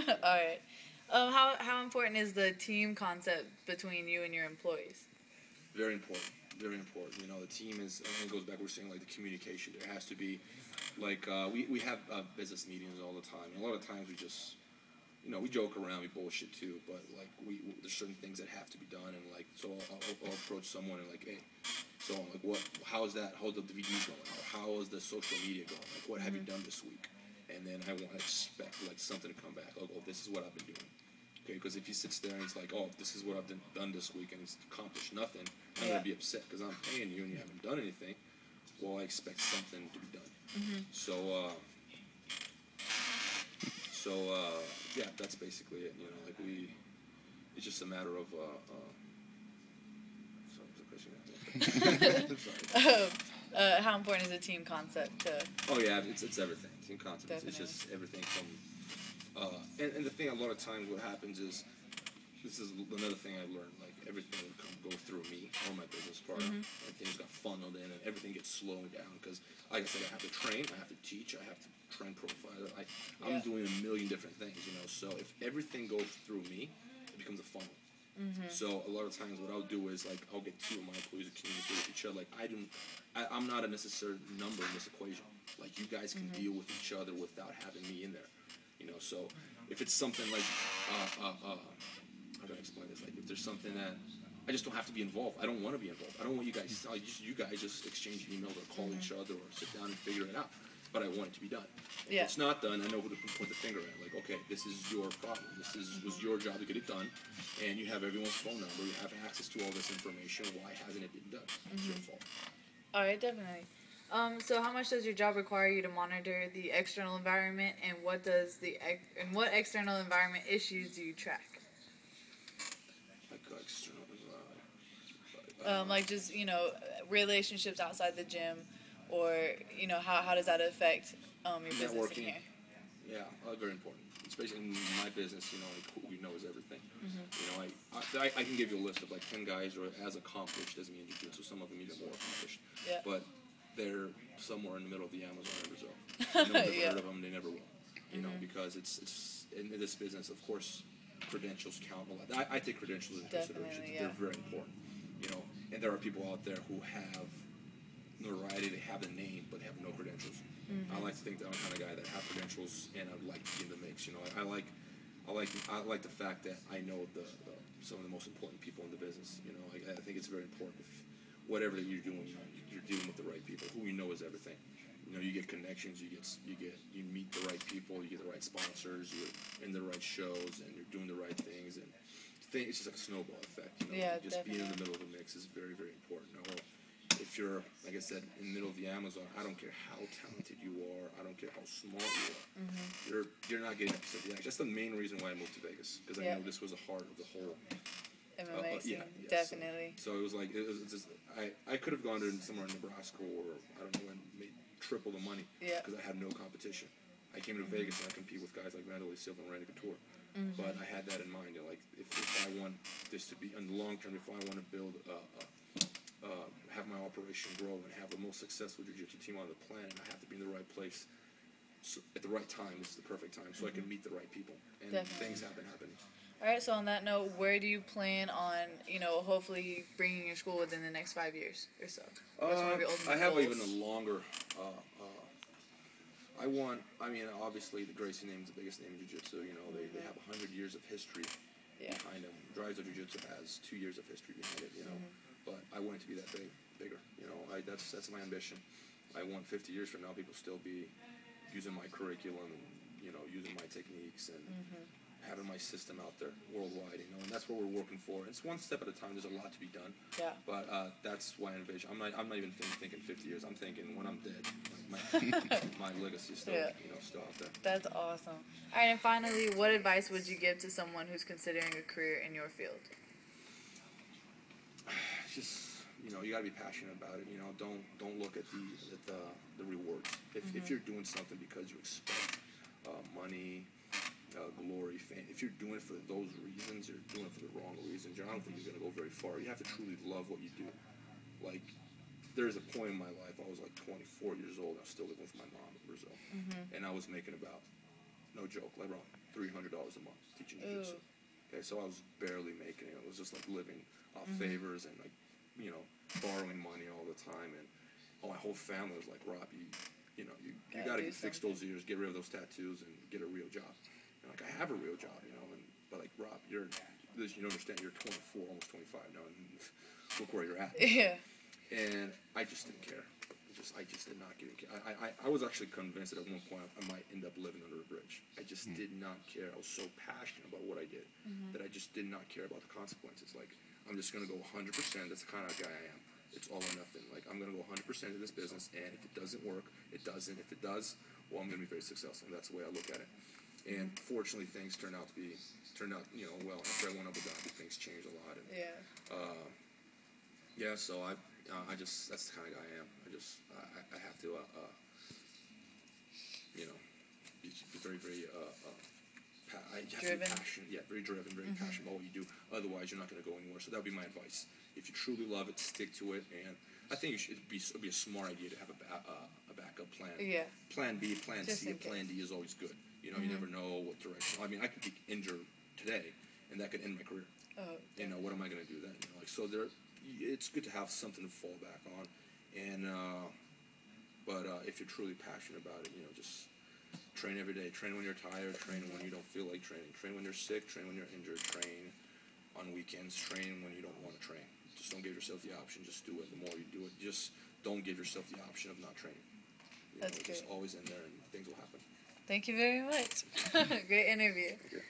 All right. How important is the team concept between you and your employees? Very important. Very important. You know, the team is, and it goes back, we're saying, like, the communication. There has to be, like, we have business meetings all the time. And a lot of times we just, you know, we joke around, we bullshit too, but, like, there's certain things that have to be done. And, like, so I'll approach someone and, like, hey, so, like, how's the DVD going? Or how is the social media going? Like, what have you done this week? And then I want to expect, like, something to come back. Like, oh, this is what I've been doing. Okay, because if he sits there and he's like, oh, this is what I've done this week and he's accomplished nothing, I'm going to be upset because I'm paying you and you haven't done anything. Well, I expect something to be done. So, yeah, that's basically it. You know, like it's just a matter of, sorry, what's the question? How important is a team concept to? Oh yeah, it's everything. Team concept. Definitely. It's just everything from. And the thing, a lot of times, what happens is, this is another thing I learned. Like, everything would go through me or my business partner, and things got funneled in, and everything gets slowed down because, like I said, I have to train, I have to teach, I have to train profile. I'm doing a million different things, you know. So if everything goes through me, it becomes a funnel. So a lot of times, what I'll do is, like, I'll get two of my employees to communicate with each other. Like, I'm not a necessary number in this equation. Like, you guys can deal with each other without having me in there. You know, so if it's something like, how do I explain this? Like, if there's something that I just don't have to be involved. I don't want to be involved. I don't want you guys. You guys just exchange emails or call each other or sit down and figure it out. But I want it to be done. If it's not done, I know who to point the finger at. Like, okay, this is your problem. This was your job to get it done, and you have everyone's phone number. You have access to all this information. Why hasn't it been done? It's your fault. All right, definitely. So how much does your job require you to monitor the external environment, and what external environment issues do you track? Like external environment. Like just, you know, relationships outside the gym, or, you know, how does that affect your business in here? Yeah, very important. Especially in my business, you know, like, who we know is everything. You know, I can give you a list of like 10 guys who are as accomplished as me in jiu-jitsu. Some of them even more accomplished. Yeah. But they're somewhere in the middle of the Amazon in Brazil. No one's ever heard of them. They never will. You know, because it's in this business, of course, credentials count a lot. I take credentials into consideration. They're very important. You know, and there are people out there who have notoriety, they have the name, but have no credentials. I like to think that I'm the kind of guy that have credentials, and I'd like to be in the mix. You know, I like the fact that I know some of the most important people in the business. You know, I think it's very important. If whatever that you're doing, you're dealing with the right people. Who you know is everything. You know, you get connections, you meet the right people, you get the right sponsors, you're in the right shows, and you're doing the right things, and it's just like a snowball effect. You know, just being in the middle of the mix is very, very important. Now, if you're, like I said, in the middle of the Amazon, I don't care how talented you are, I don't care how smart you are, you're not getting up to the action. That's the main reason why I moved to Vegas, because I knew this was the heart of the whole. MMA scene, definitely. So it was like, I could have gone to somewhere in Nebraska or, I don't know, and made triple the money because I had no competition. I came to Vegas and I compete with guys like Vandalay Silva and Randy Couture. But I had that in mind. Like, if I want this to be, in the long term, if I want to build, have my operation grow and have the most successful jiu-jitsu team on the planet, I have to be in the right place at the right time. This is the perfect time, so I can meet the right people. And things have been happening. All right, so on that note, where do you plan on, you know, hopefully bringing your school within the next 5 years or so? I have even a longer, obviously the Gracie name is the biggest name in jiu-jitsu. You know, they have 100 years of history behind them. Drysdale Jiu-Jitsu has 2 years of history behind it, you know. But I want it to be that bigger. You know, that's my ambition. I want 50 years from now people still be using my curriculum and, you know, using my techniques and having my system out there worldwide, you know, and that's what we're working for. It's one step at a time. There's a lot to be done. Yeah. But that's why I envision. I'm not even thinking 50 years. I'm thinking when I'm dead, like my legacy is still, you know, still out there. That's awesome. All right, and finally, what advice would you give to someone who's considering a career in your field? Just, you know, you gotta be passionate about it. You know, don't look at the rewards. If you're doing something because you expect money, glory, fame, if you're doing it for those reasons, you're doing it for the wrong reasons. I don't think you're gonna go very far. You have to truly love what you do. Like, there's a point in my life I was like 24 years old. I was still living with my mom in Brazil, and I was making about, no joke, like around $300 a month teaching jiu-jitsu. Okay, so I was barely making it. It was just like living off favors and like, you know, borrowing money all the time. And my whole family was like, Rob, you got to fix those ears, get rid of those tattoos, and get a real job. And like, I have a real job, you know, but like, Rob, you understand, you're 24, almost 25 now, and look where you're at. Yeah. And I just didn't care. I just did not care. I was actually convinced that at one point I might end up living under a bridge. I just did not care. I was so passionate about what I did that I just did not care about the consequences. Like, I'm just going to go 100%. That's the kind of guy I am. It's all or nothing. Like, I'm going to go 100% in this business, and if it doesn't work, it doesn't. If it does, well, I'm going to be very successful. And that's the way I look at it. And fortunately, things turned out, you know, well. After I went Abu Dhabi, things changed a lot. And, so that's the kind of guy I am. I have to, you know, be very, very, I have to be passionate. Yeah, very driven, very passionate about what you do. Otherwise, you're not going to go anywhere. So that would be my advice. If you truly love it, stick to it. And I think it'd be a smart idea to have a backup plan. Yeah. Plan B, Plan C, Plan D is always good. You know, you never know what direction. I mean, I could be injured today, and that could end my career. You know, what am I going to do then? You know, like, so it's good to have something to fall back on. And but if you're truly passionate about it, you know, just train every day. Train when you're tired. Train when you don't feel like training. Train when you're sick. Train when you're injured. Train on weekends. Train when you don't want to train. Just don't give yourself the option. Just do it. The more you do it, just don't give yourself the option of not training. That's good. Just always in there, and things will happen. Thank you very much. Great interview. Okay.